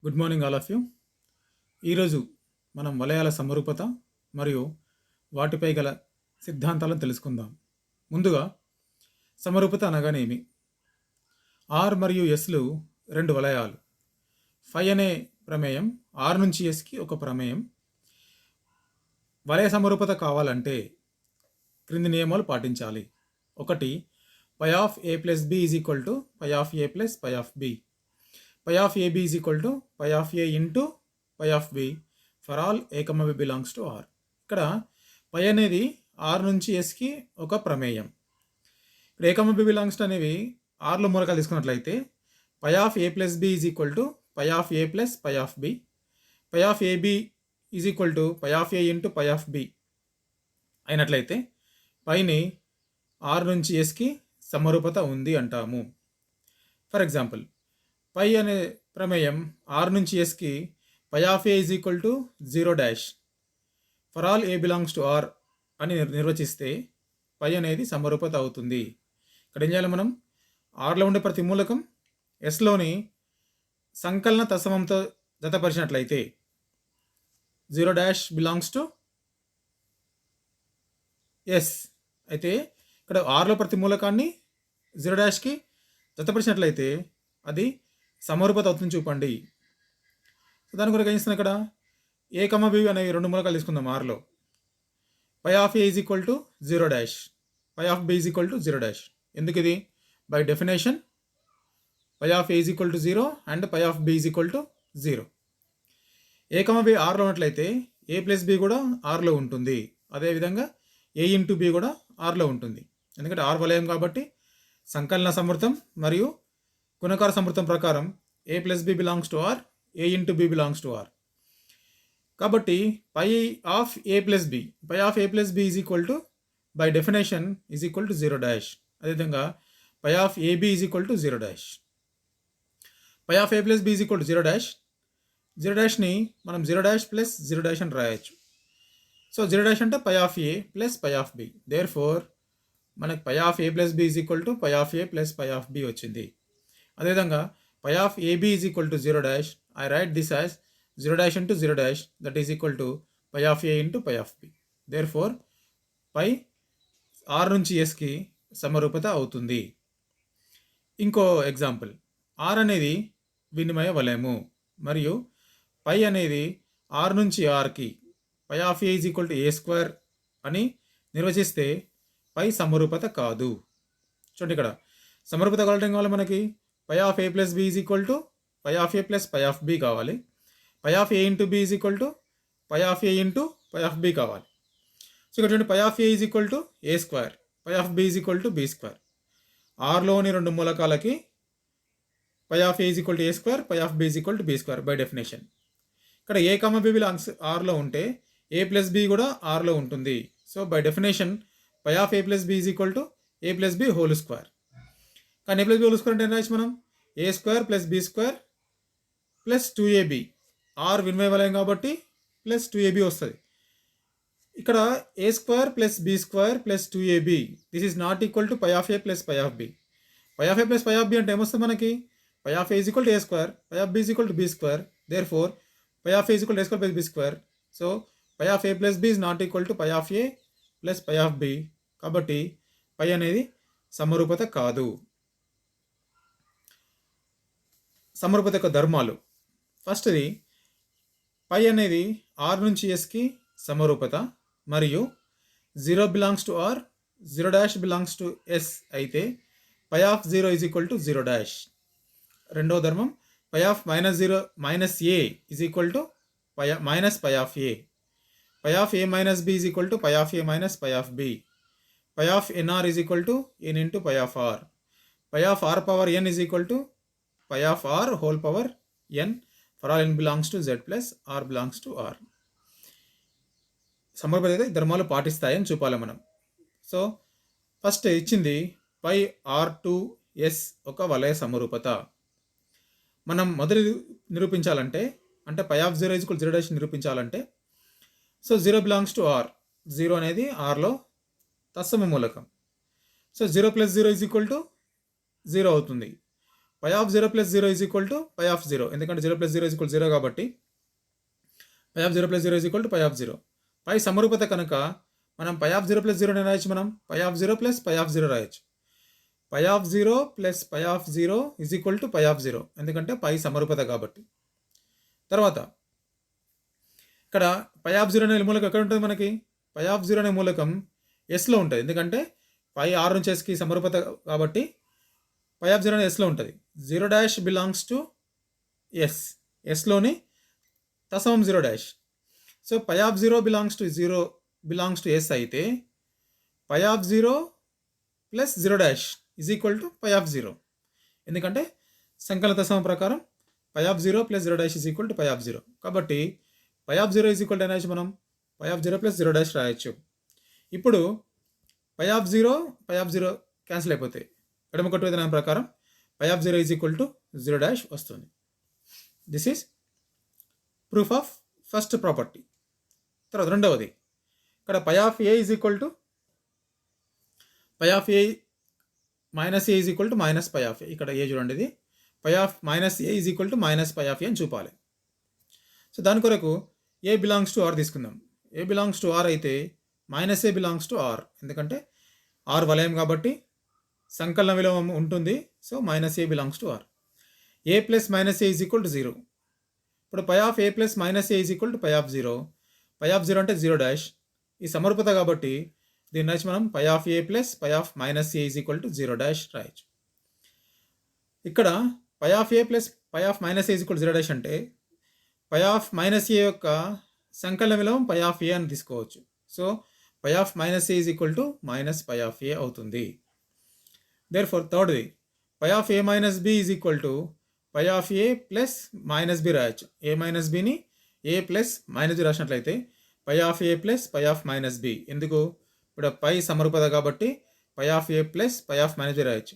Good morning all of you. ఈరోజు మనం వలయాల సమరూపత మరియు వాటిపై గల సిద్ధాంతాలను తెలుసుకుందాం. ముందుగా సమరూపత అనగానేమి? ఆర్ మరియు ఎస్లు రెండు వలయాలు. ఫై అనే ప్రమేయం ఆర్ నుంచి ఎస్కి ఒక ప్రమేయం. వలయ సమరూపత కావాలంటే క్రింది నియమాలు పాటించాలి. ఒకటి, pi of A plus B is equal to pi of A plus pi of B. Pi of AB is equal to pi of A into pi of B for all A, B belongs to R. ఇక్కడ పై అనేది R నుంచి ఎస్కి ఒక ప్రమేయం. ఇక్కడ A, B belongs to అనేవి ఆర్లో మూలకాలు తీసుకున్నట్లయితే పై of A plus B is equal to pi of A plus pi of B. Pi of AB is equal to pi of A into pi of B అయినట్లయితే పైని are నుంచి ఎస్కి సమరూపత ఉంది అంటాము. ఫర్ ఎగ్జాంపుల్, పై అనే ప్రమేయం ఆర్ నుంచి ఎస్కి పై of A is equal to 0 for all A belongs to R అని నిర్వచిస్తే పై అనేది సమరూపత అవుతుంది. ఇక్కడ ఏం చేయాలి? మనం ఆర్లో ఉండే ప్రతి మూలకం ఎస్లోని సంకలన తత్సమంతో జతపరిచినట్లయితే 0 బిలాంగ్స్ టు ఎస్ అయితే ఇక్కడ ఆర్లో ప్రతి మూలకాన్ని 0కి జతపరిచినట్లయితే అది సమరూపత అవుతుంది చూపండి. దాని కొరకు ఏం చేస్తున్నాం? ఇక్కడ ఏ కమ బి అనేవి రెండు మూలకాలు తీసుకుందాం ఆర్లో. Pi of A is equal to 0 pi of B is equal to 0. ఎందుకు ఇది? By definition pi of A is equal to 0 and pi of B is equal to 0. A comma B ఆర్లో ఉన్నట్లయితే A plus b కూడా ఆర్లో ఉంటుంది. అదేవిధంగా ఏ into B కూడా ఆర్లో ఉంటుంది. ఎందుకంటే ఆర్ వలయం కాబట్టి సంకలన సమృతం మరియు గుణకార సమృతం ప్రకారం A plus B belongs to are, A into B belongs to R. కాబట్టి పై of A plus B, pi of A plus B is equal to by definition is equal to 0. అదేవిధంగా పై of AB is equal to 0. Pi of A plus B is equal to 0ని మనం 0 plus 0 అని రాయొచ్చు. So 0 అంటే పై of A plus pi of B. There four మనకి పై of A plus B is equal to pi of A plus pi of B వచ్చింది. అదేవిధంగా పై of AB is equal to 0, I write this as 0 into 0 that is equal to pi of A into pi of B. Therefore pi R నుంచి ఎస్కి సమరూపత అవుతుంది. ఇంకో example, are అనేది వినిమయ వలయము మరియు పై అనేది ఆర్ నుంచి ఆర్కి pi of A is equal to A square అని నిర్వచిస్తే పై సమరూపత కాదు. చూడండి, ఇక్కడ సమరూపత కావడం కావాలి మనకి పై of A plus B is equal to pi of A plus pi of b కావాలి. Phi of A into b is equal to pi of A into pi of b కావాలి. సో ఇక్కడ చూడండి, phi of A is equal to A square, phi of B is equal to b square. ఆర్లోని రెండు మూలకాలకి phi of A is equal to A square, phi of B is equal to b square by definition. ఇక్కడ a comma B belongs ఆర్లో ఉంటే a plus b కూడా ఆర్లో ఉంటుంది. So by definition pi of A plus B is equal to A plus b whole square. కానీ a plus b whole square అంటే ఏం రాయొచ్చు మనం? A square plus b square plus 2ab. R వినిమయ వలయం కాబట్టి ప్లస్ 2ab వస్తుంది. ఇక్కడ a square plus b square plus 2ab this is not equal to pi of A plus pi of B. Pi of A plus pi of B అంటే ఏమొస్తుంది మనకి? పై of A is equal to A square, phi of B is equal to b square. Therefore phi of A is equal to A square plus b square. So phi of A plus B is not equal to pi of A plus pi of b. కాబట్టి phi అనేది సమరూపత కాదు. సమరూపత యొక్క ధర్మాలు. ఫస్ట్ది, పై అనేది R నుంచి ఎస్కి సమరూపత మరియు 0 belongs to R, 0 belongs to S అయితే phi of 0 is equal to 0. రెండవ ధర్మం, phi of -0 -a is equal to minus pi of a. Phi of A minus B is equal to pi of A minus pi of B. Pi of n r is equal to n into pi of are. Pi of r power n is equal to pi of r whole power N for all N belongs to Z plus R belongs to R. సమరూపత అయితే ధర్మాలు పాటిస్తాయని చూపాలి మనం. So first ఇచ్చింది పై R2 yes ఒక వలయ సమరూపత. మనం మొదటి నిరూపించాలంటే అంటే పై ఆఫ్ 0 ఈజ్ ఈక్వల్ 0 నిరూపించాలంటే సో 0 బిలాంగ్స్ టు ఆర్. 0 అనేది ఆర్లో తత్సమ మూలకం. So 0 plus 0 is equal to 0 అవుతుంది. Phi of 0 plus 0 is equal to pi of 0, ఎందుకంటే 0 ప్లస్ 0 ఈజ్ ఈక్వల్ 0 కాబట్టి పై of 0 plus 0 is equal to pi of 0. Phi సమరూపత కనుక మనం పై ఆఫ్ 0 ప్లస్ 0 అని రాయొచ్చు, మనం phi of 0 plus pi of 0 రాయొచ్చు. Phi of 0 plus pi of 0 is equal to pi of 0, ఎందుకంటే పై సమరూపత కాబట్టి. తర్వాత ఇక్కడ పై ఆఫ్ 0 అనే మూలకం ఎక్కడ ఉంటుంది మనకి? పై ఆఫ్ 0 అనే మూలకం ఎస్లో ఉంటుంది, ఎందుకంటే పై ఆర్ నుంచి ఎస్కి సమరూపత కాబట్టి పై ఆఫ్ 0 అనేది ఎస్లో ఉంటుంది. 0' బిలాంగ్స్ టు ఎస్, ఎస్లోని తసమం 0'. So phi of 0 belongs to S అయితే phi of 0 plus 0' is equal to pi of 0, ఎందుకంటే సంకలన తసమం ప్రకారం phi of 0 plus 0' is equal to pi of 0. కాబట్టి పై ఆఫ్ 0 ఈజ్ ఈక్వల్ టు రాయొచ్చు, మనం పై ఆఫ్ 0 ప్లస్ 0' రాయొచ్చు. ఇప్పుడు పై ఆఫ్ 0 క్యాన్సిల్ అయిపోతాయి. ఎడమ కొట్టు విధానం ప్రకారం phi of 0 is equal to 0' వస్తుంది. This is proof of first property. తర్వాత రెండవది, ఇక్కడ పై of A is equal to pi of A minus a is equal to minus pi of a. ఇక్కడ ఏ చూడండి, ఇది phi of minus a is equal to minus pi of a అని చూపాలి. So దాని కొరకు ఏ బిలాంగ్స్ టు ఆర్ తీసుకుందాం. A belongs to R అయితే minus a belongs to R, ఎందుకంటే ఆర్ వలయం కాబట్టి సంకలన విలోమం ఉంటుంది. So minus a belongs to are. A plus minus a is equal to 0. ఇప్పుడు phi of A plus minus a is equal to pi of 0. Pi of 0 అంటే 0'. ఈ సమరూపత కాబట్టి దీన్ని రాసి మనం phi of A plus pi of minus a is equal to 0' రాయొచ్చు. ఇక్కడ పై of A plus pi of minus a is equal to 0' అంటే పై ఆఫ్ మైనస్ ఏ యొక్క సంకలన విలోమం పై ఆఫ్ ఏ అని తీసుకోవచ్చు. So phi of minus a is equal to minus pi of a అవుతుంది. Therefore థర్డ్ది, phi of A minus B is equal to pi of A plus minus b రాయొచ్చు. A minus బిని a plus minus b రాసినట్లయితే phi of A plus pi of minus b. ఎందుకు? ఇప్పుడు phi సమరూపత కాబట్టి పై of A plus pi of minus b రాయొచ్చు.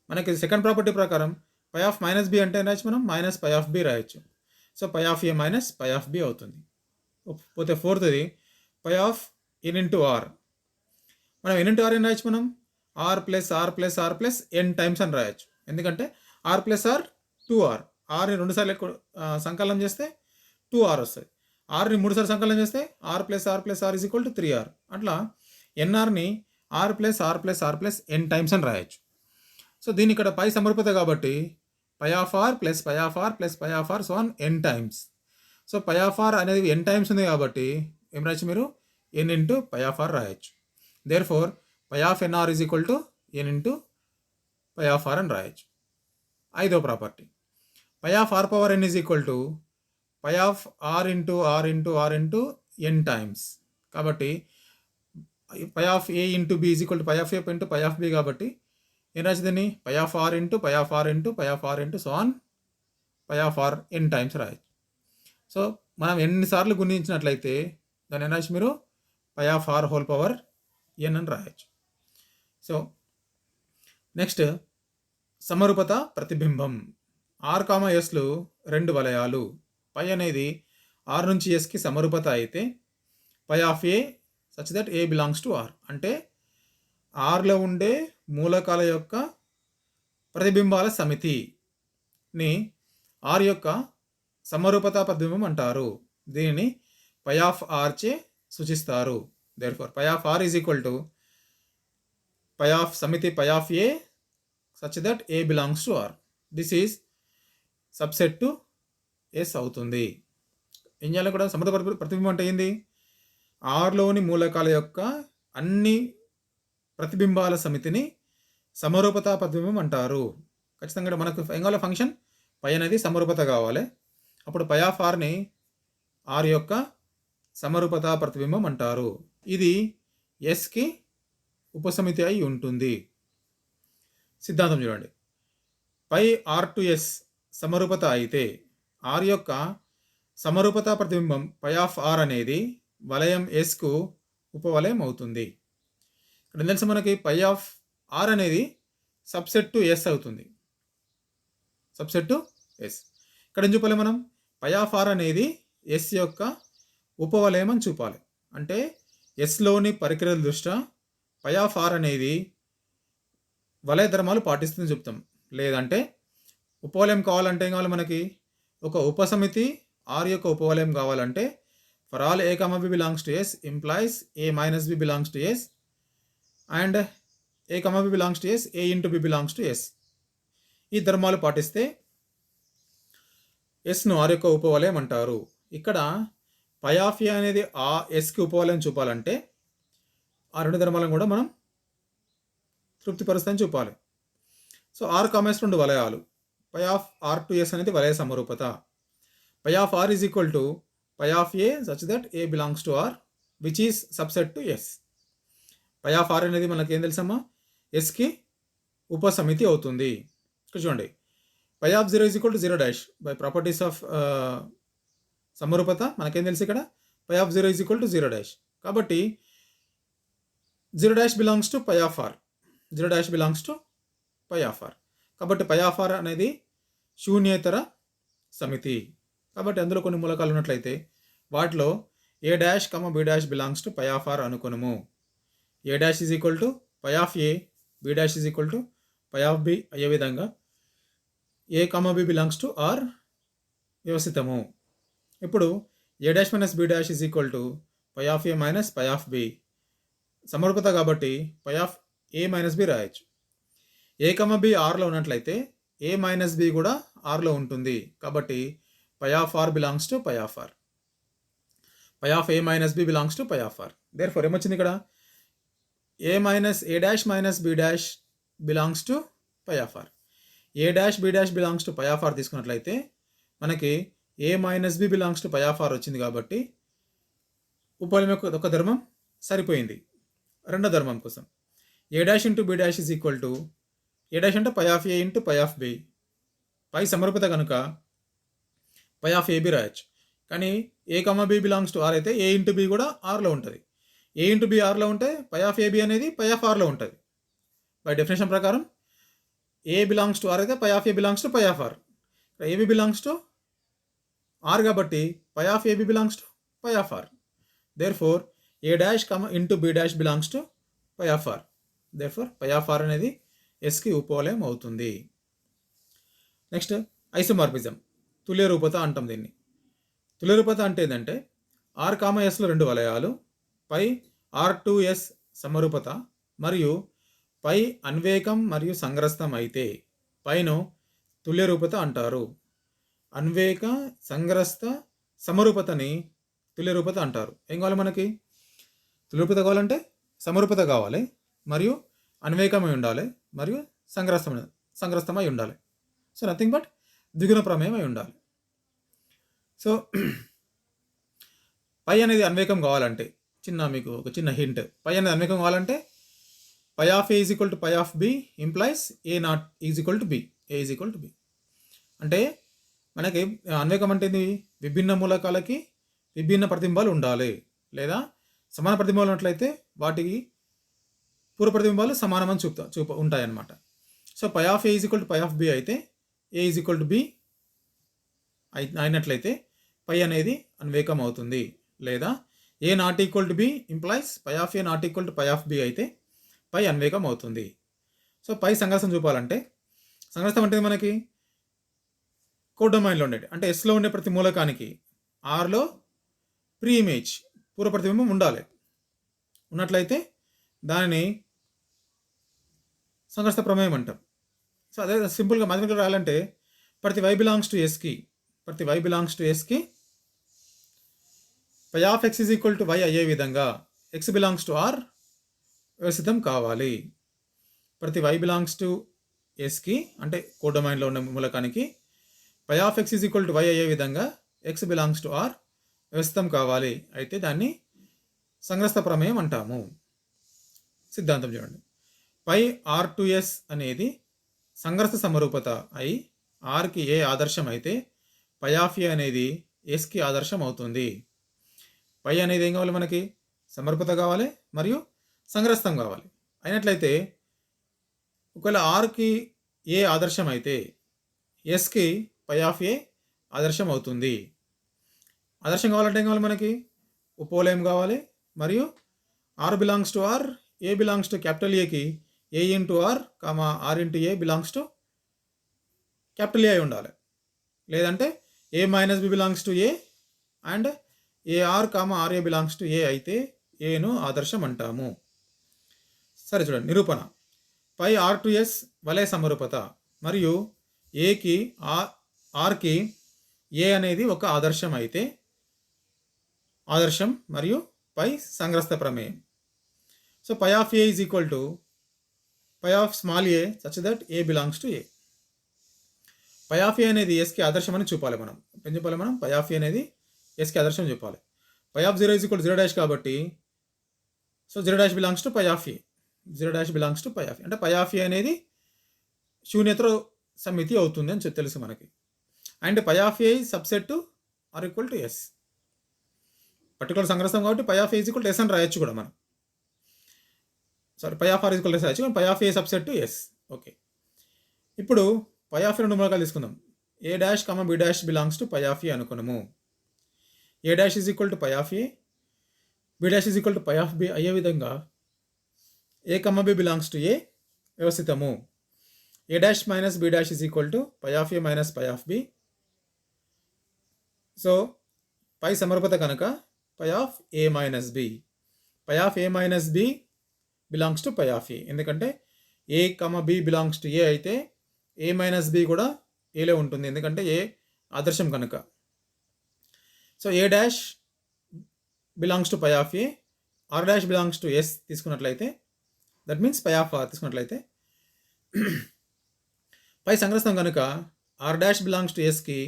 మనకి second property ప్రకారం పై ఆఫ్ మైనస్ బి అంటే రాయొచ్చు, మనం మైనస్ పై ఆఫ్ బి రాయొచ్చు. So phi of A minus pi of B అవుతుంది. పోతే ఫోర్త్ది, phi of N into R. మనం ఎన్ ఇంటూ ఆర్ అని రాయొచ్చు, మనం R plus R plus R plus ఎన్ టైమ్స్ అని రాయొచ్చు. ఎందుకంటే ఆర్ ప్లస్ ఆర్ 2r. ఆర్ని 2 సార్లు సంకలనం చేస్తే 2r వస్తుంది. ఆర్ని 3 సార్లు సంకలనం చేస్తే r plus r is equal to 3r. అట్లా ఎన్ఆర్ని ఆర్ ప్లస్ ఎన్ టైమ్స్ అని రాయొచ్చు. సో దీని ఇక్కడ పై సమరూపత కాబట్టి పై of r plus pi of r plus pi of r so on n times. So phi of are అనేది ఎన్ టైమ్స్ ఉంది కాబట్టి ఏం రాయొచ్చు మీరు? N into pi of r రాయొచ్చు. Therefore phi of n r is equal to n into pi of are అని రాయొచ్చు. ఐదో property, phi of r power n is equal to pi of r into n times. కాబట్టి పై of A into b is equal to pi of A into pi of b కాబట్టి ఏం రాసేదని phi of r into pi of r into pi of r into so on phi of r n times రాయొచ్చు. సో మనం ఎన్నిసార్లు గుణించినట్లయితే దాన్ని ఏం రాసి మీరు phi of r whole power ఎన్ అని రాయొచ్చు. సో నెక్స్ట్ సమరూపత ప్రతిబింబం. Are comma ఎస్లు 2 వలయాలు. పై అనేది ఆర్ నుంచి ఎస్కి సమరూపత అయితే phi of A such that A belongs to R, అంటే ఆర్లో ఉండే మూలకాల యొక్క ప్రతిబింబాల సమితిని ఆర్ యొక్క సమరూపత ప్రతిబింబం అంటారు. దీనిని పై ఆఫ్ ఆర్ చే సూచిస్తారు. Therefore phi of are is equal to pi of సమితి phi of A such that A belongs to R. This is subset to S అవుతుంది. ఏం చేయాలి కూడా? సమరూపత ప్రతిబింబం అంటే ఏంది? ఆర్లోని మూలకాల యొక్క అన్ని ప్రతిబింబాల సమితిని సమరూపత ప్రతిబింబం అంటారు. ఖచ్చితంగా మనకు ఏం కావాలి? ఫంక్షన్ పై అనేది సమరూపత కావాలి. అప్పుడు పై ఆఫ్ ఆర్ని ఆర్ యొక్క సమరూపత ప్రతిబింబం అంటారు. ఇది ఎస్కి ఉపసమితి అయి ఉంటుంది. సిద్ధాంతం చూడండి. పై ఆర్ టు ఎస్ సమరూపత అయితే ఆర్ యొక్క సమరూపత ప్రతిబింబం పై ఆఫ్ ఆర్ అనేది వలయం ఎస్కు ఉపవలయం అవుతుంది. ఇక్కడ తెలుసు మనకి పై ఆఫ్ ఆర్ అనేది సబ్సెట్ టు ఎస్ అవుతుంది. Subset to S. ఇక్కడ ఏం చూపాలి మనం? పై ఆఫ్ ఆర్ అనేది ఎస్ యొక్క ఉపవలయం అని చూపాలి. అంటే ఎస్లోని పరికరాల దృష్ట్యా పై ఆఫ్ ఆర్ అనేది వలయ ధర్మాలు పాటిస్తుందని చెప్తాం. లేదంటే ఉపవలయం కావాలంటే ఏం కావాలి మనకి? ఒక ఉపసమితి ఆర్ యొక్క ఉపవలయం కావాలంటే for all A comma B belongs to S implies A minus B belongs to S and A comma B belongs to S A into B belongs to S. ఈ ధర్మాలు పాటిస్తే ఎస్ను ఆర్ యొక్క ఉపవలయం అంటారు. ఇక్కడ పై ఆఫ్ ఏ అనేది ఆ ఎస్కి ఉపవలయం చూపాలంటే ఆ రెండు ధర్మాలను కూడా మనం తృప్తిపరుస్తాయని చూపాలి. సో ఆర్ కామర్స్ రెండు వలయాలు. Phi of R to S అనేది వలయ సమరూపత. Phi of are is equal to pi of A such that A belongs to R which is subset to S. Phi of are అనేది మనకి ఏం తెలుసమ్మా? ఎస్కి ఉపసమితి అవుతుంది. ఇక్కడ చూడండి, phi of zero is equal to zero dash by properties of సమరూపత మనకేం తెలుసు ఇక్కడ? పై of zero is equal to zero dash. కాబట్టి zero dash belongs to pi of R. Zero dash belongs to pi of R. కాబట్టి పై of are అనేది శూన్యేతర సమితి. కాబట్టి అందులో కొన్ని మూలకాలు ఉన్నట్లయితే వాటిలో a dash comma b dash belongs to pi of R అనుకునము. A dash is equal to pi of a, b dash is equal to pi of b అయ్యే విధంగా a comma B belongs to R వ్యవస్థితము. ఇప్పుడు a dash minus b dash is equal to pi of A minus pi of b సమరూపత కాబట్టి పై of A minus b రాయొచ్చు. A comma B ఆర్లో ఉన్నట్లయితే ఏ minus B కూడా ఆర్లో ఉంటుంది. కాబట్టి పై of r belongs to pi of are. Pi of A minus B belongs to pi of R. Therefore ఏమొచ్చింది ఇక్కడ? A dash minus b dash belongs to pi of are. A dash b dash belongs to pi of are తీసుకున్నట్లయితే మనకి a minus B belongs to pi of R వచ్చింది. కాబట్టి ఉపవలయం యొక్క ఒక ధర్మం సరిపోయింది. రెండో ధర్మం కోసం a dash into b dash is equal to a dash అంటే పై of A into pi of B. Phi సమరూపత కనుక పై ఆఫ్ ఏబి రాయొచ్చు. కానీ a comma B belongs to R అయితే ఏ ఇంటూ బి కూడా ఆర్లో ఉంటుంది. ఏ ఇంటూ బి ఆర్లో ఉంటే పై ఆఫ్ ఏబి అనేది పై ఆఫ్ ఆర్లో ఉంటుంది. బై డెఫినేషన్ ప్రకారం ఏ బిలాంగ్స్ టు ఆర్ అయితే phi of a belongs to pi of R. A b belongs to R కాబట్టి పై of a b belongs to pi of R. Therefore a dash comma into b dash belongs to pi of R. Therefore phi of are అనేది ఎస్కి ఉపవలయం అవుతుంది. Next isomorphism, తుల్య రూపత అంటాం దీన్ని. తుల్య రూపత అంటే ఏంటంటే are కామ ఎస్లో రెండు వలయాలు, పై ఆర్ టు ఎస్ సమరూపత మరియు పై అన్వేకం మరియు సంగ్రస్తం అయితే పైను తుల్య రూపత అంటారు. అన్వేక సంగ్రస్త సమరూపతని తుల్య రూపత అంటారు. ఏం కావాలి మనకి? తుల్య రూపత కావాలంటే సమరూపత కావాలి, మరియు అన్వేకమై ఉండాలి, మరియు సంగ్రస్తమై ఉండాలి. సో నథింగ్ బట్ ద్విగుణ ప్రమేయమై ఉండాలి. సో పై అనేది అన్వేకం కావాలంటే మీకు ఒక చిన్న హింట్. పై అనేది అన్వేకం కావాలంటే phi of A is equal to pi of b implies a not is equal to b. A is equal to b అంటే మనకి అన్వేకం అంటే విభిన్న మూలకాలకి విభిన్న ప్రతిబింబాలు ఉండాలి, లేదా సమాన ప్రతిబింబాలు ఉన్నట్లయితే వాటికి పూర్వ ప్రతిబింబాలు సమానమని ఉంటాయన్నమాట. So phi of A is equal to pi of b అయితే a is equal to b అయినట్లయితే పై అనేది అన్వేకం అవుతుంది. లేదా a not equal to b implies phi of a not equal to pi of b అయితే phi అన్వేకం అవుతుంది. So పై సంగ్రస్తం చూపాలంటే సంగ్రస్తం అంటే మనకి కోడొమైన్లో ఉండేది అంటే ఎస్లో ఉండే ప్రతి మూలకానికి ఆర్లో ప్రీ ఇమేజ్ పూర్వ ప్రతిబింబం ఉండాలి. ఉన్నట్లయితే దానిని సంగ్రస్త ప్రమేయం అంటాం. సో అదే సింపుల్గా మ్యాథమెటికల్ రాయాలంటే ప్రతి వై బిలాంగ్స్ టు ఎస్కి పై of X is equal to y అయ్యే విధంగా ఎక్స్ బిలాంగ్స్ టు ఆర్ వ్యవస్థితం కావాలి. ప్రతి వై బిలాంగ్స్ టు ఎస్కి అంటే కోడొమైన్లో ఉన్న మూలకానికి phi of X is equal to y అయ్యే విధంగా ఎక్స్ బిలాంగ్స్ టు ఆర్ వ్యవస్థితం కావాలి. అయితే దాన్ని సంగ్రస్త ప్రమేయం అంటాము. సిద్ధాంతం చూడండి. పై ఆర్ టు ఎస్ అనేది సంగ్రస్త సమరూపత అయి ఆర్కి ఏ ఆదర్శం అయితే పై ఆఫ్ ఏ అనేది ఎస్కి ఆదర్శం అవుతుంది. పై అనేది ఏం కావాలి మనకి? సమరూపత కావాలి మరియు సంగ్రస్తం కావాలి. అయినట్లయితే ఒకవేళ ఆర్కి ఏ ఆదర్శం అయితే ఎస్కి పై ఆఫ్ ఏ ఆదర్శం అవుతుంది. ఆదర్శం కావాలంటే ఏం కావాలి మనకి? ఉపవలయం కావాలి మరియు r belongs to are, a belongs to capital ఏకి a into r comma r into a belongs to capital A అయి ఉండాలి. లేదంటే a minus B belongs to a and a r r a belongs to a అయితే ఏను ఆదర్శం అంటాము. సరే చూడండి నిరూపణ. పై ఆర్ టు ఎస్ వలయ సమరూపత మరియు ఏకి ఆర్కి ఏ అనేది ఒక ఆదర్శం అయితే ఆదర్శం మరియు పై సంగ్రస్త ప్రమేయం. So phi of A is equal to pi of small a such that A belongs to a. Phi of a అనేది ఎస్కి ఆదర్శం అని చూపాలి మనం. ఏం చెప్పాలి మనం? పై ఆఫ్ ఏ అనేది ఎస్కి ఆదర్శం చెప్పాలి. Phi of 0 is equal to 0 కాబట్టి so 0 belongs to pi of a. 0 belongs to pi of ఏ అంటే పై ఆఫ్ ఏ అనేది శూన్యత సమితి అవుతుంది అని తెలుసు మనకి. And pi of a subset or equal to s. Particular సంగ్రహం కాబట్టి పై of A is equal to s అని రాయొచ్చు కూడా మనం. Sorry phi of are is equal to s రాయొచ్చు, phi of a subset to s. Okay, ఇప్పుడు phi of a రెండు మూలకాలు తీసుకుందాం. A dash b dash belongs to pi of a అనుకున్నాము. A dash is equal to pi of a, b dash is equal to pi of b అయ్యే విధంగా a b belongs to a వ్యవస్థితము. A dash minus b dash is equal to pi of A minus pi of b. So phi సమరూపత కనుక phi of A minus b. Pi of A minus B belongs to pi of a. ఎందుకంటే a b belongs to a అయితే a minus B కూడా ఏలో ఉంటుంది, ఎందుకంటే a ఆదర్శం కనుక. So a dash belongs to pi of a, r dash belongs to s తీసుకున్నట్లయితే that means phi of are తీసుకున్నట్లయితే పై సంగ్రహం కనుక ఆర్ డాష్ బిలాంగ్స్ టు ఎస్కి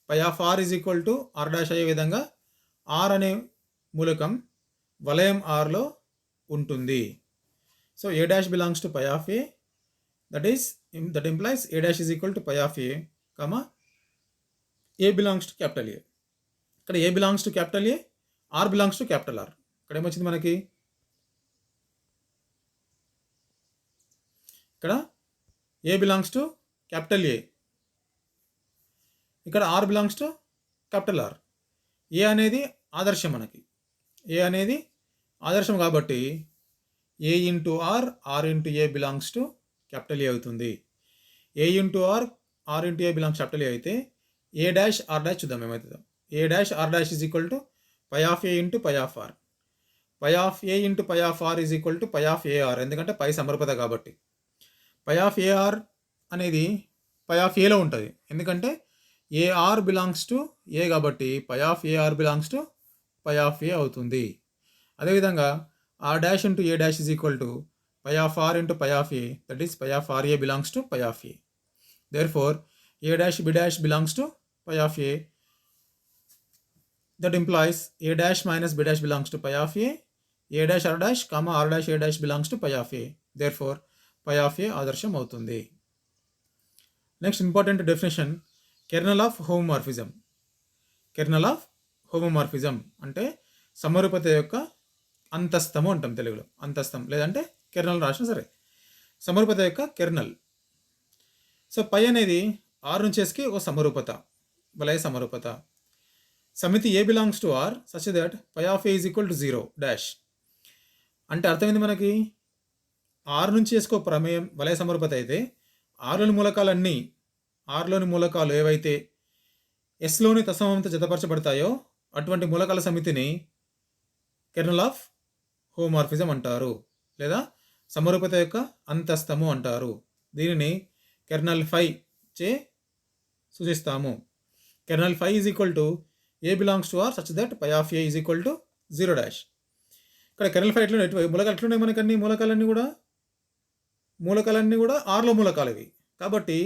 పై of are is equal to r dash అయ్యే విధంగా r అనే మూలకం వలయం ఆర్లో ఉంటుంది. So a dash belongs to pi of a that implies a dash is equal to pi of a a belongs to capital A. ఇక్కడ a belongs to capital A, r belongs to capital R. ఇక్కడ ఏమొచ్చింది మనకి? ఇక్కడ a belongs to capital A, ఇక్కడ r belongs to capital R. A అనేది ఆదర్శం మనకి. A అనేది ఆదర్శం కాబట్టి a into r, r into a belongs to capital A అవుతుంది. A into r, r into a belongs capital A అయితే a dash r dash చూద్దాం ఏమవుతుందో. A dash r dash is equal to pi of A into pi of are. Pi of A into pi of are is equal to pi of A R, ఎందుకంటే phi సమరూపత కాబట్టి. పై of AR అనేది పై of ఏలో ఉంటుంది, ఎందుకంటే AR belongs to a కాబట్టి పై of a r belongs to pi of a అవుతుంది. అదేవిధంగా r dash into a dash is equal to pi of r into pi of a, that is phi of are a belongs to pi of a. Therefore a dash b dash belongs to pi of a, that implies a dash minus b dash belongs to pi of a. A dash r dash r dash A dash belongs to pi of a. Therefore phi of a ఆదర్శం అవుతుంది. Next important definition, kernel of homomorphism. Kernel of homomorphism అంటే సమరూపత యొక్క అంతస్తము అంటాం తెలుగులో. అంతస్తం లేదంటే kernel రాసిన సరే, సమరూపత యొక్క కెర్నల్. సో పై అనేది ఆర్ నుంచి ఎస్కి ఒక సమరూపత, వలయ సమరూపత. సమితి a belongs to are such that phi of A is equal to 0 dash. అంటే అర్థమైంది మనకి, ఆర్ నుంచి ఎస్కో ప్రమేయం వలయ సమరూపత అయితే ఆర్లోని మూలకాలు ఏవైతే ఎస్లోని తత్సమంతో జతపరచబడతాయో అటువంటి మూలకాల సమితిని కెర్నల్ ఆఫ్ హోమోమార్ఫిజం అంటారు, లేదా సమరూపత యొక్క అంతస్తము అంటారు. దీనిని కెర్నల్ ఫై చే సూచిస్తాము. Kernel phi is equal to A belongs to are such that phi of A is equal to 0 dash. ఇక్కడ కెర్నల్ ఫై ఎట్లా మూలకాలు ఎట్లున్నాయి మనకన్నీ, మూలకాలన్నీ కూడా ఆర్లో మూలకాలు ఇవి కాబట్టి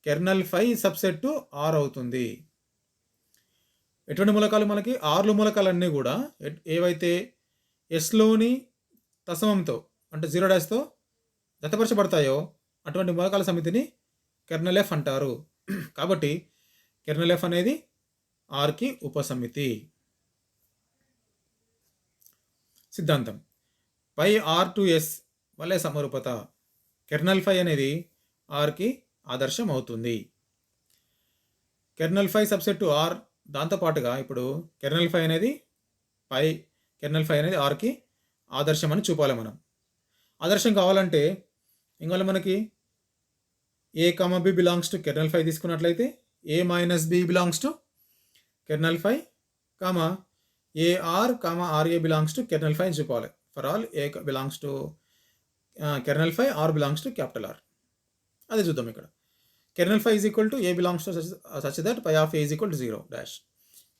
kernel phi subset to R అవుతుంది. ఎటువంటి మూలకాలు మనకి? ఆర్లో మూలకాలన్నీ కూడా ఏవైతే ఎస్లోని తసమంతో అంటే 0 డాష్తో జతపరచబడతాయో అటువంటి మూలకాల సమితిని కెర్నల్ ఎఫ్ అంటారు. కాబట్టి కెర్నల్ ఎఫ్ అనేది ఆర్కి ఉపసమితి. సిద్ధాంతం, పై ఆర్ టు ఎస్ వలయ సమరూపత. కెర్నల్ ఫై అనేది ఆర్కి ఆదర్శం అవుతుంది. Kernel phi subset to R. దాంతోపాటుగా ఇప్పుడు కెర్నల్ ఫై అనేది ఆర్కి ఆదర్శం అని చూపాలి మనం. ఆదర్శం కావాలంటే ఇంకా మనకి a comma b belongs to kernel phi తీసుకున్నట్లయితే a minus B belongs to kernel phi comma a r comma r a belongs to kernel phi అని చెప్పాలి. For all A belongs to kernel phi, r belongs to capital R. అదే చూద్దాం ఇక్కడ. Kernel phi is equal to A belongs to such that phi of A is equal to 0 dash.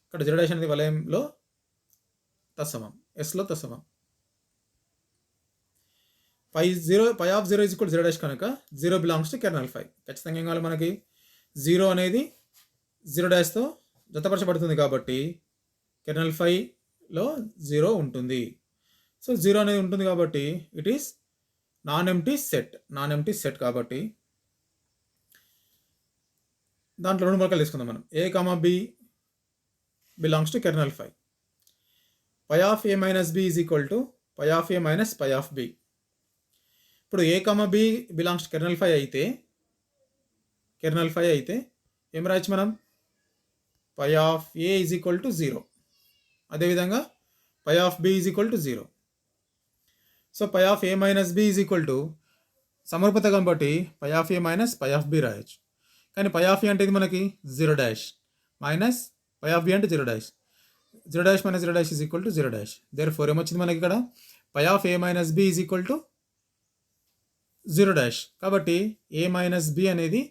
ఇక్కడ 0 dash అనేది వలయంలో తత్సమం, ఎస్లో తత్సమం. పై ఆఫ్ 0 ఈజ్ ఈక్వల్ 0 డాష్ కనుక 0 belongs to kernel ఫై. ఖచ్చితంగా ఏం కావాలి మనకి? 0 అనేది 0 డాష్తో జతపరచబడుతుంది కాబట్టి కెర్నల్ ఫైలో 0 ఉంటుంది. సో 0 అనేది ఉంటుంది కాబట్టి it is non empty set కాబట్టి దాంట్లో 2 మూలకాలు తీసుకుందాం మనం. A comma b belongs to kernel phi. Phi of A minus B is equal to pi of A minus pi of b. ఇప్పుడు a comma b belongs to kernel phi అయితే ఏం రాయొచ్చు మనం? Phi of A is equal to 0. అదేవిధంగా పై of B is equal to 0. So phi of A minus B is equal to సమరూపత కాబట్టి పై of A minus pi of B రాయొచ్చు. కానీ pi of ఏ అంటే ఇది మనకి 0 dash minus pi of B అంటే 0 dash. 0 dash minus 0 dash is equal to 0 dash. Therefore ఏమొచ్చింది మనకి ఇక్కడ? పై of A minus B is equal to 0 dash. కాబట్టి ఏ మైనస్ బి అనేది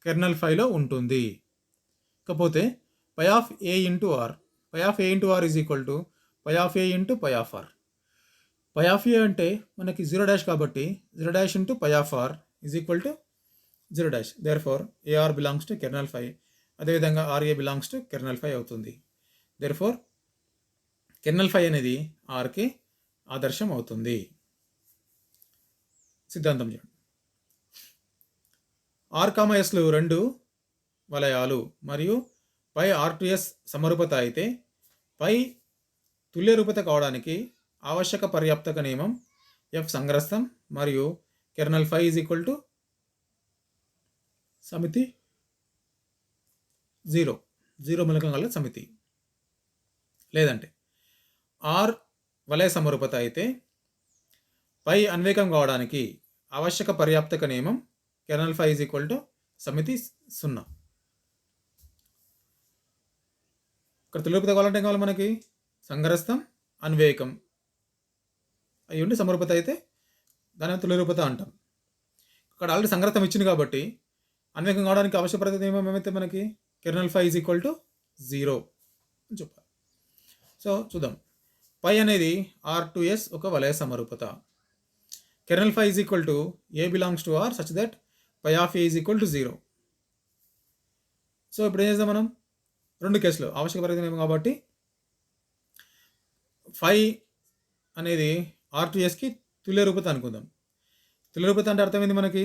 కెర్నల్ ఫైలో ఉంటుంది. కాకపోతే pi of A into R, pi of A into r is equal to pi of A into pi of are. Pi of ఏ అంటే మనకి 0 dash కాబట్టి 0 dash into pi of are is equal to 0 dash. Therefore a r belongs to kernel phi. అదేవిధంగా r a belongs to kernel phi అవుతుంది. Therefore kernel phi అనేది ఆర్కి ఆదర్శం అవుతుంది. సిద్ధాంతం చూడండి. ఆర్ కామా ఎస్లు 2 వలయాలు మరియు పై R2S సమరూపత అయితే పై తుల్య రూపత కావడానికి ఆవశ్యక పర్యాప్తక నియమం ఎఫ్ సంగ్రస్తం మరియు kernel phi is equal to సమితి 0 మూలకం గల సమితి. లేదంటే ఆర్ వలయ సమరూపత అయితే పై అన్వేకం కావడానికి ఆవశ్యక పర్యాప్తక నియమం kernel phi is equal to సమితి 0. ఇక్కడ తుల్యరూపత కావాలంటే ఏం కావాలి మనకి? సంగ్రస్తం, అన్వేకం అవి ఉండి సమరూపత అయితే దాని తుల్యరూపత అంటాం. ఇక్కడ ఆల్రెడీ సంగ్రస్తం ఇచ్చింది కాబట్టి అన్వేకం కావడానికి ఆవశ్యక నియమం ఏమైతే మనకి kernel phi is equal to 0 అని చెప్పాలి. సో చూద్దాం. పై అనేది R2S ఒక వలయ సమరూపత. Kernel phi is equal to A belongs to are such that phi of A is equal to 0. So ఇప్పుడు ఏం చేద్దాం మనం? 2 కేసులు ఆవశ్యక పరిమితి నియమం కాబట్టి ఫై అనేది R2Sకి తుల్య రూపత అనుకుందాం. తుల్య రూపత అంటే అర్థమైంది మనకి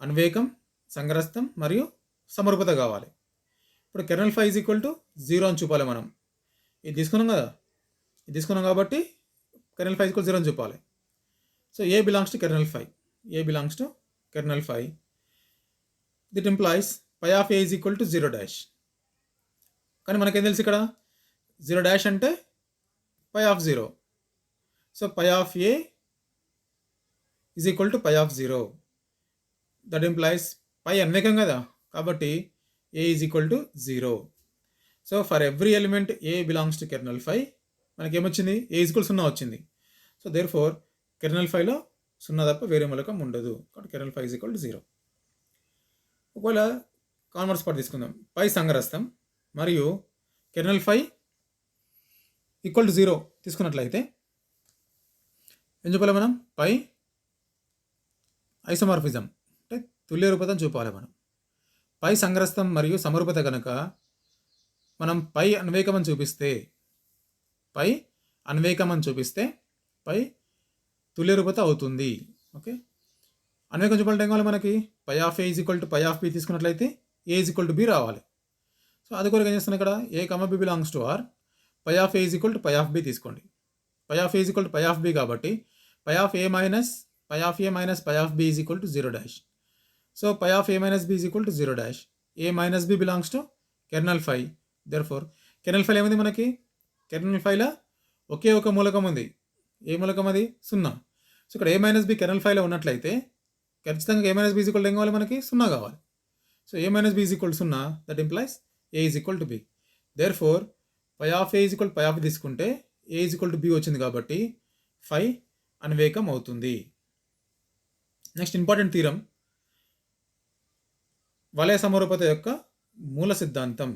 అన్వేకం, సంగ్రస్తం మరియు సమరూపత కావాలి. ఇప్పుడు kernel phi is equal to 0 అని చూపాలి మనం. ఇది తీసుకున్నాం కదా, ఇది తీసుకున్నాం కాబట్టి కెర్నల్ ఫై ఈజ్ ఈక్వల్ 0 అని చూపాలి. So a belongs to kernel phi, a belongs to kernel phi. That implies phi of A is equal to 0 dash. కానీ మనకేం తెలుసు ఇక్కడ 0 డాష్ అంటే పై of 0. So phi of A is equal to pi of 0. That implies phi అన్వేకం కదా కాబట్టి a is equal to 0. So for every element a belongs to kernel phi మనకి ఏమొచ్చింది? ఏ ఈజ్ ఈక్వల్ 0 వచ్చింది. సో దేర్ ఫోర్ కెర్నల్ ఫైలో 0 తప్ప వేరే మూలకం ఉండదు కాబట్టి kernel phi is equal to 0. ఒకవేళ కాన్వర్స్ పార్ట్ తీసుకుందాం. పై సంగ్రస్తం మరియు కెర్నల్ ఫై ఈక్వల్ టు 0 తీసుకున్నట్లయితే ఏం చూపాలి మనం? పై ఐసోమార్ఫిజం అంటే తుల్య రూపతను చూపాలి మనం. పై సంగ్రస్తం మరియు సమరూపత కనుక మనం పై అన్వేకం అని చూపిస్తే పై తుల్య రూపత అవుతుంది. ఓకే, అన్వేకం చూపాలంటే ఏం కావాలి మనకి? పై of A is equal to pi of b తీసుకున్నట్లయితే a is equal to b రావాలి. సో అది కూడా ఏం చేస్తున్నాం ఇక్కడ? A comma b belongs to are, pi of A is equal to pi of b తీసుకోండి. Phi of A is equal to pi of b కాబట్టి పై of A minus pi of B is equal to 0 dash. So phi of A minus B is equal to 0 dash. A minus B belongs to kernel phi. Therefore kernel ఫైలో ఏముంది మనకి? Kernel ఫైలో ఒకే ఒక మూలకం ఉంది. ఏ మూలకం అది? 0. So ఇక్కడ a minus b kernel ఫైలో ఉన్నట్లయితే ఖచ్చితంగా a minus B is equal to ఏం కావాలి మనకి? 0 కావాలి. So a minus B is equal to 0, that implies a is equal to b. Therefore phi of A is equal phi of తీసుకుంటే a is equal to b వచ్చింది కాబట్టి ఫై అన్వేకం అవుతుంది. Next important theorem, వలయ సమరూపత యొక్క మూల సిద్ధాంతం,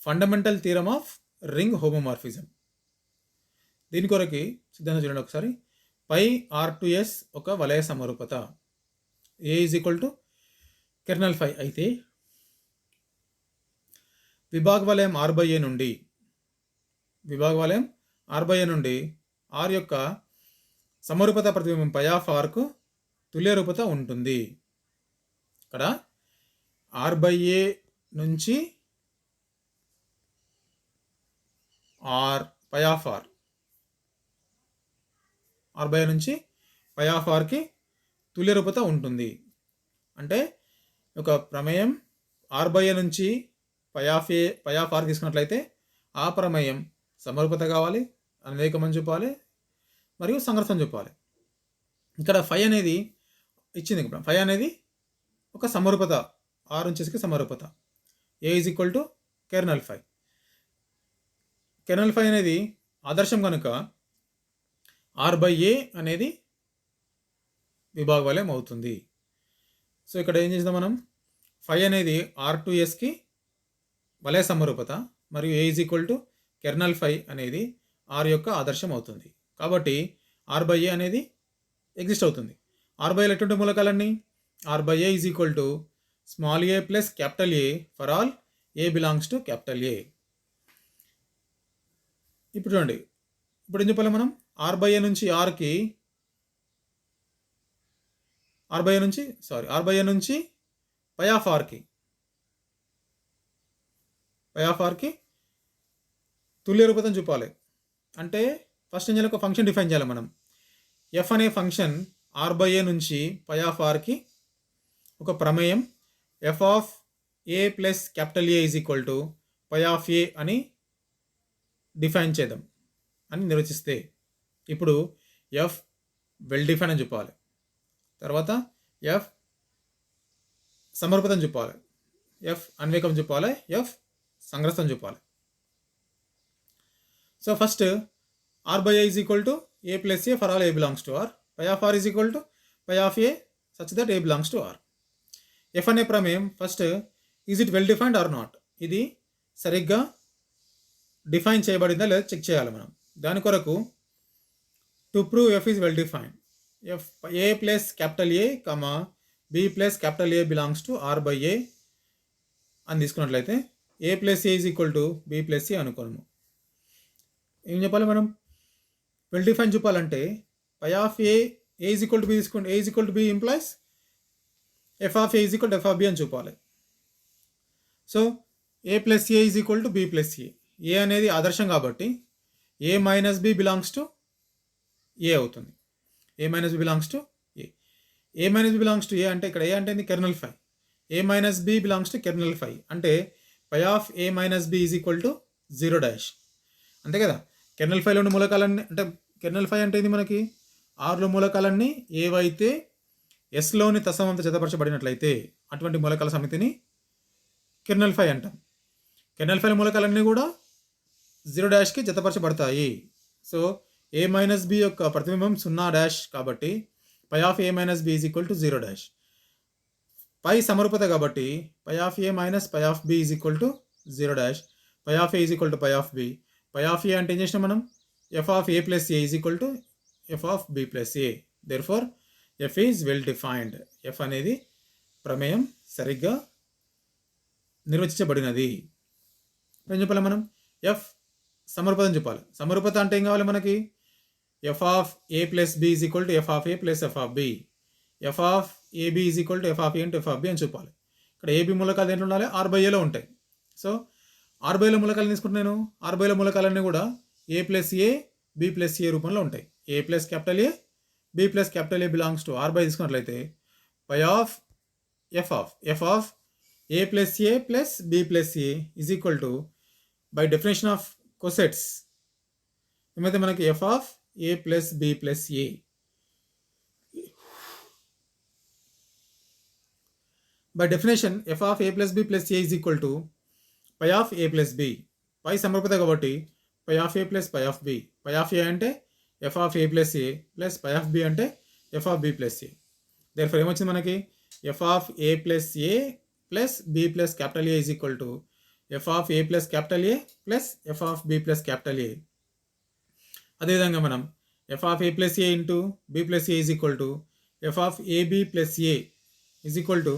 fundamental theorem of ring homomorphism. దీని కొరకి సిద్ధాంతం చూడండి ఒకసారి. పై R2S ఒక వలయ సమరూపత, a is equal to kernel phi అయితే విభాగ వలయం R/A నుండి R యొక్క సమరూపత ప్రతిబింబం పై ఆఫ్ Rకు తుల్య రూపత ఉంటుంది. ఇక్కడ R/A నుంచి పై ఆఫ్ R/A నుంచి పై ఆఫ్ Rకి తుల్య రూపత ఉంటుంది. అంటే ఒక ప్రమేయం R/A నుంచి పై ఆఫ్ R తీసుకున్నట్లయితే ఆ ప్రమేయం సమరూపత కావాలి, అన్వేకమని చూపాలి, మరియు సంగ్రహం చూపాలి. ఇక్కడ ఫై అనేది ఇచ్చింది. ఫై అనేది ఒక సమరూపత, ఆర్ నుంచి సమరూపత, a is equal to kernel phi. Kernel phi అనేది ఆదర్శం కనుక R/A అనేది విభాగ వలయం అవుతుంది. సో ఇక్కడ ఏం చేద్దాం మనం, ఫై అనేది R2Sకి వలయ సమరూపత మరియు ఏ is equal to kernel phi అనేది ఆర్ యొక్క ఆదర్శం అవుతుంది. కాబట్టి R/A అనేది ఎగ్జిస్ట్ అవుతుంది. R/A ఎటువంటి మూలకాలన్నీ, R/A is equal to small A plus capital A for all A belongs to capital ఏ. ఇప్పుడు చూడండి, ఇప్పుడు ఏం చెప్పాలి మనం, R/A నుంచి ఆర్కి R/A నుంచి పై ఆఫ్ ఆర్కి తుల్య రూపతం చూపాలి. అంటే ఫస్ట్ ఏం చేయాలి, ఒక ఫంక్షన్ డిఫైన్ చేయాలి మనం. ఎఫ్ అనే ఫంక్షన్ R/A నుంచి పై ఆఫ్ ఆర్కి ఒక ప్రమేయం f of A plus capital A is equal to pi of a అని డిఫైన్ చేద్దాం అని నిర్వచిస్తే, ఇప్పుడు ఎఫ్ వెల్ డిఫైన్ అని చెప్పాలి. తర్వాత ఎఫ్ సమరూపతం చెప్పాలి, ఎఫ్ అన్వేకం చెప్పాలి, ఎఫ్ సంగ్రహం చెప్పాలి. So first R/A is equal to A plus A for all A belongs to are, pi of are is equal to pi of A such that A belongs to R. F అనే ప్రమేయం first is it well defined or not, ఇది సరిగ్గా define చేయబడిందా లేదా check చేయాలి మనం. దాని కొరకు to prove f is well defined, f a plus capital A comma b plus capital A belongs to R/A అని తీసుకున్నట్లయితే a plus a is equal to b plus a అనుకోను. ఏం చెప్పాలి మనం, వెల్ డిఫైన్ చూపాలంటే phi of A is equal to b తీసుకోండి, a is equal to b implies f of A is equal to F of B అని చూపాలి. So a plus a is equal to b plus a అనేది ఆదర్శం కాబట్టి ఏ minus B belongs to a అవుతుంది. A minus B belongs to a minus B belongs to a అంటే ఇక్కడ a అంటే kernel phi, a minus B belongs to kernel phi అంటే పై of A minus B is equal to 0 అంతే కదా. Kernel ఫైలోని మూలకాలన్నీ, అంటే kernel phi అంటే ఇది మనకి ఆర్లో మూలకాలన్నీ ఏవైతే ఎస్లోని తసమంత జతపరచబడినట్లయితే అటువంటి మూలకాల సమితిని కెర్నల్ ఫై అంటాం. కెర్నల్ ఫైల మూలకాలన్నీ కూడా 0 జతపరచబడతాయి. సో ఏ మైనస్ బి యొక్క ప్రతిబింబం 0 కాబట్టి పై of A minus B is equal to 0. Phi సమరూపత కాబట్టి పై of A minus pi of B is equal to 0, pi of A is equal to pi of B. Pi of ఏ అంటే ఏం చేసినాం మనం, f of A plus a is equal to F of b plus a. Therefore f is well defined, F అనేది ప్రమేయం సరిగ్గా నిర్వచించబడినది. ఏం చెప్పాలి మనం, ఎఫ్ సమరూపతం చెప్పాలి. సమరూపత అంటే ఏం కావాలి మనకి, F of A plus B is equal to F of A plus F of B, F of AB is equal to F of A into F of B అని చూపాలి. ఇక్కడ ఏబి మూలకాలు ఏంటి ఉండాలి, R/Aలో ఉంటాయి. సో R/Aలో మూలకాలు తీసుకుంటే నేను R/Aలో మూలకాలన్నీ కూడా a plus a b plus a రూపంలో ఉంటాయి. A plus capital A b plus capital A belongs to R/A తీసుకున్నట్లయితే పై of f of A plus a plus b plus a is equal to, by definition of cosets ఏమైతే మనకి F of A plus b plus a by definition f of A plus b plus a is equal to pi of A plus B. Phi సమరూపత కాబట్టి పై of A plus pi of B. Pi of ఏ అంటే f of A plus a plus pi of B అంటే f of b plus a. Therefore ఏమొచ్చింది మనకి F of A plus a plus b plus capital A is equal to F of A plus capital A plus F of b plus capital A. అదేవిధంగా మనం f of A plus a into b plus a is equal to F of a b plus a is equal to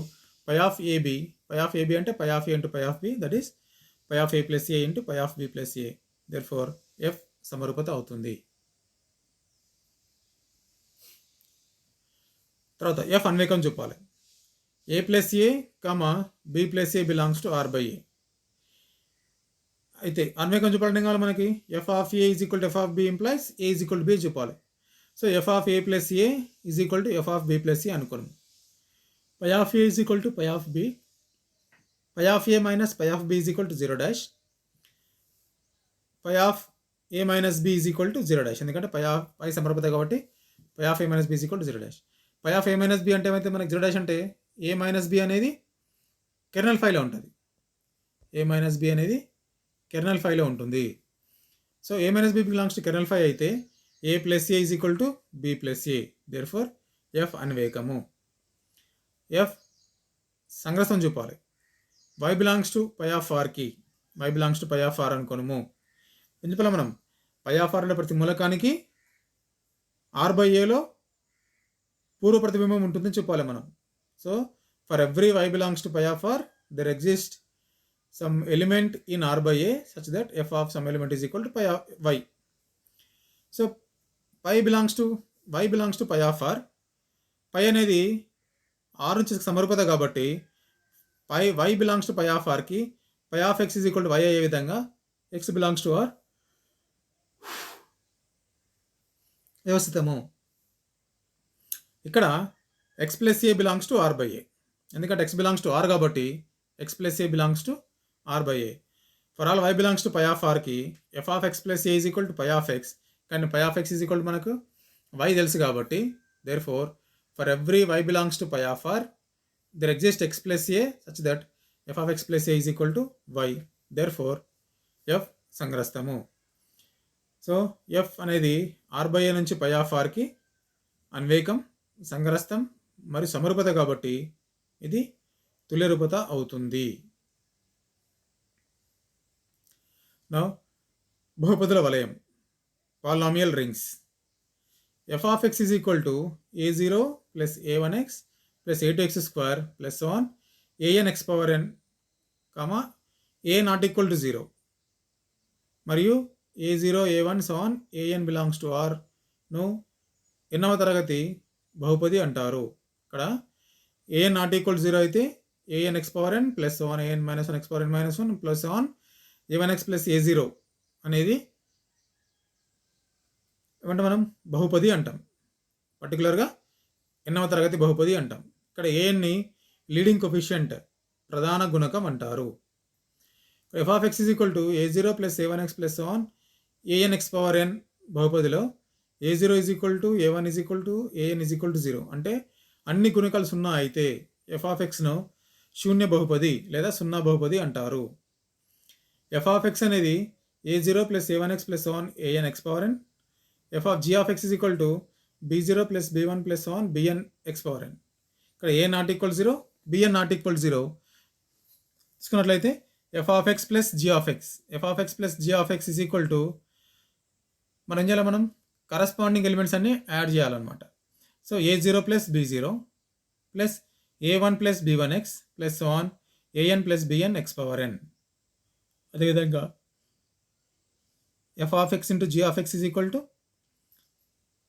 pi of a b. Phi of a b అంటే పై of A into pi of b, that is phi of A plus a into pi of b plus a. Therefore f సమరూపత అవుతుంది. తర్వాత f అన్వేకం చూపాలి. A plus a comma b plus a belongs to R by a. అయితే అన్వేకం చూపాలంటే కావాలి మనకి F of A is equal to F of b implies a is equal to b చూపాలి. So f of A plus a is equal to F of b plus a అనుకోండి. Phi of A is equal to pi of B. Pi of A minus pi of B is equal to 0 dash. Phi of A minus B is equal to 0 dash. ఎందుకంటే phi సమరూపత కాబట్టి పై of A minus B is equal to 0 dash. Phi of A minus B అంటే ఏమైతే మనకి 0 dash అంటే a minus B అనేది kernel ఫైలో ఉంటుంది. ఏ మైనస్ బి అనేది కెర్నల్ ఫైలో ఉంటుంది. So a minus B belongs to kernel phi అయితే a plus a is equal to b plus a. Therefore f అన్వేకము. ఎఫ్ సంగ్రహం చూపాలి. Y belongs to pi of ఆర్కి y belongs to pi of R అనుకోనము. ఏం చెప్పాలి మనం phi of are ప్రతి మూలకానికి ఆర్ బై ఏలో పూర్వ ప్రతిబింబం ఉంటుందని చెప్పాలి మనం. So for every Y belongs to pi of R there exist some element in R by A such that f of some element is equal to pi of y. So pi belongs to y belongs to pi of r. pi అనేది r నుంచి సమరూపత కాబట్టి pi y belongs to pi of r కి pi of x is equal to y అయ్యే విధంగా x belongs to r వ్యవస్థితము. ఇక్కడ x plus a belongs to r by a. ఎందుకంటే x belongs to r కాబట్టి x plus a belongs to r by a. For all y belongs to pi of r కి f of x plus a is equal to pi of x. కానీ pi of x is equal to మనకు y తెలుసు కాబట్టి therefore for every y belongs to pi of r there exists x plus a such that f of x plus a is equal to y. therefore f సంగ్రస్తము. So f అనేది r by a నుంచి pi of r కి అన్వేకం, సంగ్రస్తం మరియు సమరూపత కాబట్టి ఇది తుల్యరూపత అవుతుంది. Now, బహుపదుల వలయం polynomial rings. f of x is equal to a0 plus a1x plus a2x square plus on an x power n, a not equal to 0 మరియు a0 a1 so on an belongs to r ను ఎన్నవ తరగతి బహుపది అంటారు. ఇక్కడ a not equal to 0 అయితే an x power n plus on an minus 1 x power n minus 1 plus on a1x plus a0 అనేది ఏమంటే మనం బహుపది అంటాం. పర్టికులర్గా ఎన్నవ తరగతి బహుపది అంటాం. ఇక్కడ ఏఎన్ని లీడింగ్ కొఫిషియంట్ ప్రధాన గుణకం అంటారు. F of X is equal to a0 plus a1x plus on an x power n బహుపదిలో a0 is equal to a1 is equal to an is equal to 0 అంటే అన్ని గుణకాలు సున్నా అయితే ఎఫ్ ఆఫ్ ఎక్స్ను శూన్య బహుపది లేదా సున్నా బహుపది అంటారు. ఎఫ్ ఆఫ్ ఎక్స్ అనేది a0 plus a1x plus on an x power n. F of G of X is equal to b0 plus b1 plus on bn x power n. ఇక్కడ a not equal 0, bn not equal 0 తీసుకున్నట్లయితే F of X plus G of X, F of X plus G of X is equal to మనం ఏం చేయాలి, మనం corresponding elements అన్ని add చేయాలన్నమాట. So a0 plus b0 plus a1 plus b1x plus on an plus bn x power n. అదేవిధంగా F of X into G of X is equal to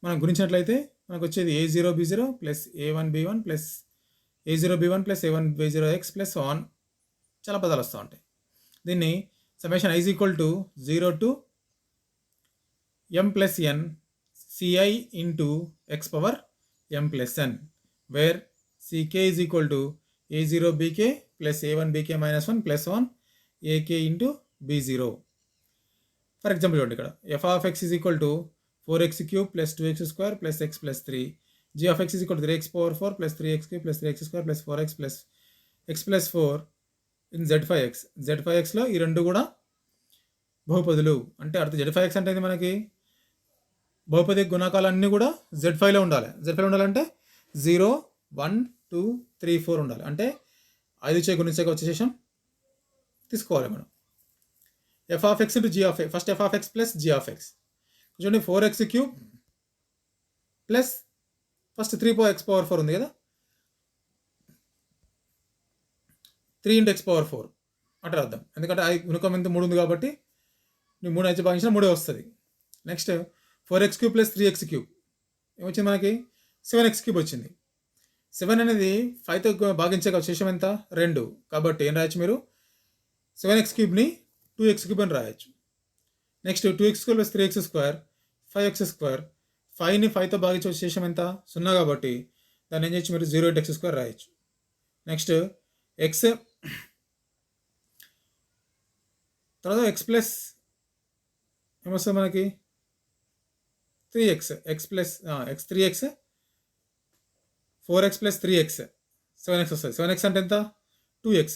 మనం గురించినట్లయితే మనకు వచ్చేది a0 b0 plus a1 b1 plus a0 b1 plus a1 b0 x plus on చాలా పదాలు వస్తూ ఉంటాయి. దీన్ని summation i is equal to 0 to m plus n ci into x power m plus n where ck is equal to a0 bk plus a1 bk minus 1 plus on ak into b0. For example చూడండి, ఇక్కడ F of X is equal to 4x cube plus 2x square plus x plus 3, G of X is equal to 3x power 4 plus 3x cube plus 3x square plus 4x plus X plus 4 in Z5X. Z5Xలో ఈ రెండు కూడా బహుపదులు. అంటే అర్థం Z5X అంటే ఇది మనకి బహుపది గుణకాలన్నీ కూడా Z5లో ఉండాలి. Z5లో ఉండాలంటే 0, 1, 2, 3, 4 ఉండాలి. అంటే 5 గుణించగా వచ్చేసేసం తీసుకోవాలి మనం. f(x) into g(x). First f(x) plus g(x). చూడండి 4x³ ప్లస్ ఫస్ట్ 3x⁴ ఉంది కదా, 3 into x⁴ అట్లా రాద్దాం. ఎందుకంటే గుణకం ఎంత 3 ఉంది కాబట్టి 3 అయితే భాగించిన 3 వస్తుంది. నెక్స్ట్ 4x³ ప్లస్ 3x³ ఏమొచ్చింది మనకి 7x³ వచ్చింది. 7 అనేది 5తో భాగించగా శేషం ఎంత 2. కాబట్టి ఏం రాయొచ్చు మీరు 7x³ 2x³ అని రాయొచ్చు. Next 2x² plus 3x² 5x². 5ని 5తో భాగించే శేషం ఎంత 0 కాబట్టి దాన్ని ఏం చేయొచ్చు మీరు 0 into x² రాయొచ్చు. నెక్స్ట్ x తర్వాత x ప్లస్ ఏమొస్తుంది మనకి 3x, x plus x 3x 4x plus 3x 7x వస్తుంది. 7x అంటే ఎంత 2x,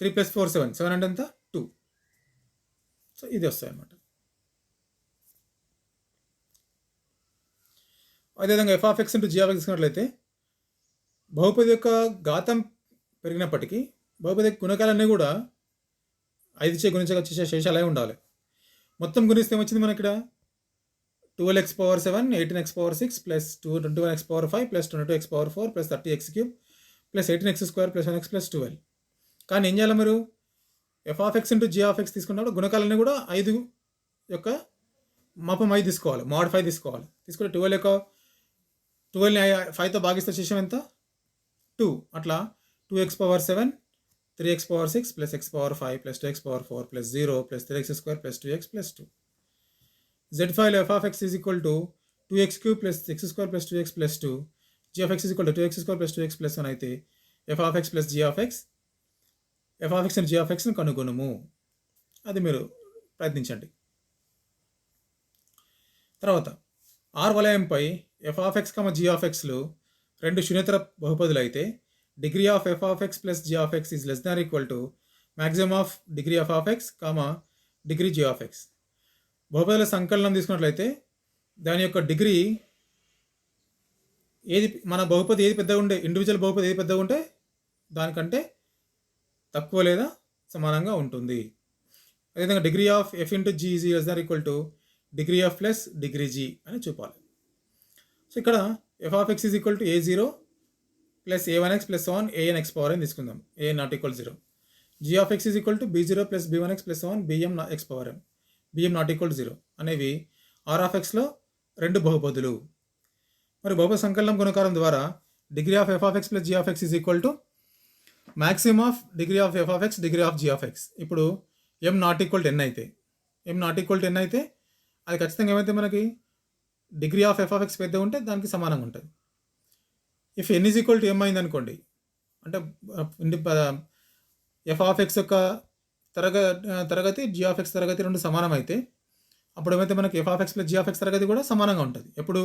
3 ప్లస్ 4 7, 7 అంటే ఎంత 2. సో ఇది వస్తాయి అన్నమాట. అదేవిధంగా f(x) into g(x) తీసుకున్నట్లయితే బహుపది యొక్క ఘాతం పెరిగినప్పటికీ బహుపది గుణకాలన్నీ కూడా 5 గుణించగా వచ్చే శేషాలే ఉండాలి. మొత్తం గుణిస్తే ఏమొచ్చింది మనకి ఇక్కడ 12x⁴7 18x⁴6 plus 21x⁴5 plus 22x⁴4 plus 30x³ plus 18x² plus 1x plus 12. కానీ ఏం చేయాలి మీరు f(x) into g(x) తీసుకున్నప్పుడు గుణకాలన్నీ కూడా 5 యొక్క మాపం 5 తీసుకోవాలి, mod 5 తీసుకోవాలి. తీసుకుంటే 12ని 5తో భాగిస్తే శేషం ఎంత 2. అట్లా 2x⁴7 3x⁴6 plus x⁴5 plus 2x⁴4 plus 0 plus 3x² plus 2x plus 2. Z5లో f(x) is equal to 2x³ plus x² plus 2x plus 2. g(x) is equal to 2x² plus 2x plus 1 అయితే f(x) plus g(x) f(x) and g(x)ను కనుగొనుము. అది మీరు ప్రయత్నించండి. తర్వాత R వలయంపై f(x, g(x)లు రెండు శూన్యేతర బహుపదులు అయితే degree of f(x plus g(x) is less than equal to maximum of degree f(x, degree g(x). బహుపదుల సంకలనం తీసుకున్నట్లయితే దాని యొక్క డిగ్రీ ఏది మన బహుపది ఏది పెద్దగా ఉండే ఇండివిజువల్ బహుపది ఏది పెద్దగా ఉంటే దానికంటే తక్కువ లేదా సమానంగా ఉంటుంది. అదేవిధంగా degree of f into g is less than equal to degree of plus degree g అని చూపాలి. సో ఇక్కడ f(x) is equal to a0 plus a1x plus 1 anx⁴n తీసుకుందాం. a not equal 0. g(x) is equal to b0 plus b1x plus 1 bmx⁴m bm not equal 0 అనేవి R(x)లో రెండు బహుపదులు. మరి బహుపది సంకలనం గుణకారం ద్వారా degree of f(x plus g(x) is equal to maximum of degree of f(x degree of g(x). ఇప్పుడు m not equal 10 అయితే అది ఖచ్చితంగా ఏమైతే మనకి డిగ్రీ ఆఫ్ f(x) పెద్ద ఉంటే దానికి సమానంగా ఉంటుంది. If n is equal to m అయింది అనుకోండి, అంటే f(x) యొక్క తరగతి g(x) తరగతి రెండు సమానం అయితే అప్పుడు ఏమైతే మనకి f(x ప్లస్ g(x) తరగతి కూడా సమానంగా ఉంటుంది. ఎప్పుడు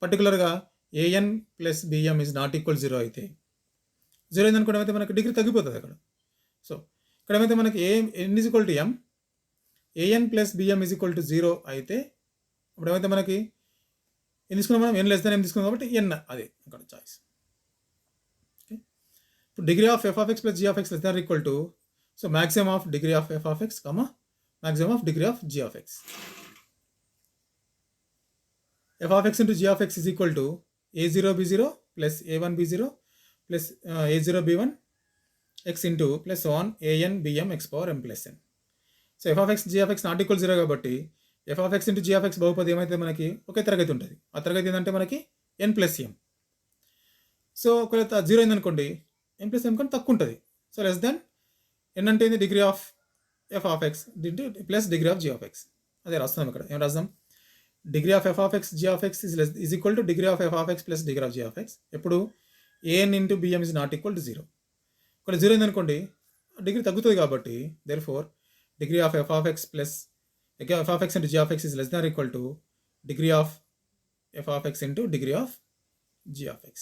పర్టికులర్గా an plus bm is not equal 0 అయితే 0 అయింది అనుకోండి, ఏమైతే మనకి డిగ్రీ తగ్గిపోతుంది అక్కడ. సో ఇక్కడ ఏమైతే మనకి n is equal to m, an plus bm is equal to 0 అయితే అప్పుడు ఏమైతే మనకి ఏం తీసుకున్నాం మనం n లెస్ దాన్ m తీసుకున్నాం కాబట్టి n అదే అక్కడ చాయిస్. ఓకే, ఇప్పుడు degree of f(x plus g(x) less than equal to so maximum of degree of f(x, maximum of degree of g(x). f(x into g(x) is equal to a0 b0 plus a1 b0 plus a0 b1 x into plus 1 an bm x⁴m plus n. So f(x g(x) not equal 0 కాబట్టి f(x into g(x) బహుపది ఏమైతే మనకి ఒకే తరగతి ఉంటుంది. ఆ తరగతి ఏంటంటే మనకి n ప్లస్ m. సో ఒకవేళ 0 అయింది అనుకోండి n ప్లస్ m కంటే తక్కువ ఉంటుంది. సో లెస్ దాన్ n అంటే ఏంది degree of f(x plus degree of g(x). అదే రాస్తున్నాం ఇక్కడ. ఏం రాస్తాం degree of f(x g(x) is equal to degree of f(x plus degree of g(x). ఎప్పుడు an into bm is not equal to 0. ఒకవేళ 0 అయింది అనుకోండి డిగ్రీ తగ్గుతుంది కాబట్టి therefore degree of f(x plus f(x into g(x) is less than equal to degree of f(x into degree of g(x).